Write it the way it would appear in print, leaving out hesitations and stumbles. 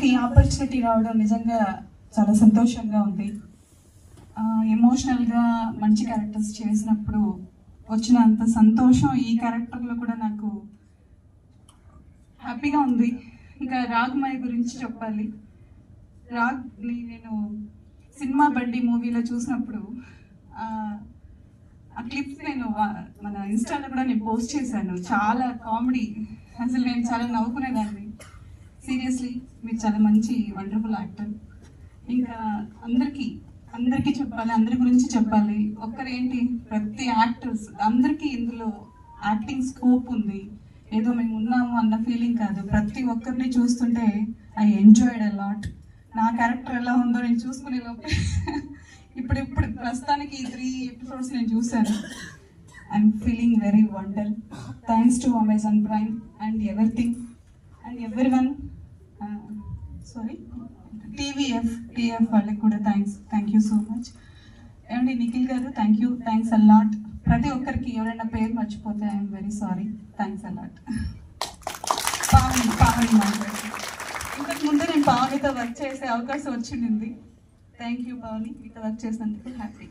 నాకు ఈ ఆపర్చునిటీ రావడం నిజంగా చాలా సంతోషంగా ఉంది. ఎమోషనల్గా మంచి క్యారెక్టర్స్ చేసినప్పుడు వచ్చినంత సంతోషం ఈ క్యారెక్టర్లో కూడా నాకు హ్యాపీగా ఉంది. ఇంకా రాగ్మయ్య గురించి చెప్పాలి. రాగ్ని నేను సినిమా బడ్డీ మూవీలో చూసినప్పుడు ఆ క్లిప్స్ నేను మన ఇన్స్టాలో కూడా నేను పోస్ట్ చేశాను. చాలా కామెడీ, అసలు నేను చాలా నవ్వుకునేదాన్ని. సీరియస్లీ మీరు చాలా మంచి వండర్ఫుల్ యాక్టర్. ఇంకా అందరికీ చెప్పాలి, అందరి గురించి చెప్పాలి. ఒక్కరేంటి, ప్రతి యాక్టర్స్ అందరికీ ఇందులో యాక్టింగ్ స్కోప్ ఉంది. ఏదో మేము ఉన్నాము అన్న ఫీలింగ్ కాదు. ప్రతి ఒక్కరిని చూస్తుంటే ఐ ఎంజాయ్డ్ అ లాట్. నా క్యారెక్టర్ ఎలా ఉందో నేను చూసుకునే లోపే ఇప్పుడు ప్రస్తుతానికి 3 ఎపిసోడ్స్ నేను చూశాను. I'm feeling very wonder. Thanks to Amazon Prime and everything and everyone. Sorry, TF వాళ్ళకి కూడా థ్యాంక్ యూ సో మచ్. ఏమండి నిఖిల్ గారు, థ్యాంక్స్ అ లాట్. ప్రతి ఒక్కరికి ఎవరైనా పేరు మర్చిపోతే I'm very sorry. Thanks a lot. Pavani మాట్లాడుతుంది. ఇంతకు ముందు నేను పావనితో వర్క్ చేసే అవకాశం వచ్చింది. థ్యాంక్ యూ పావని, మీతో వర్క్ చేసినందుకు హ్యాపీ.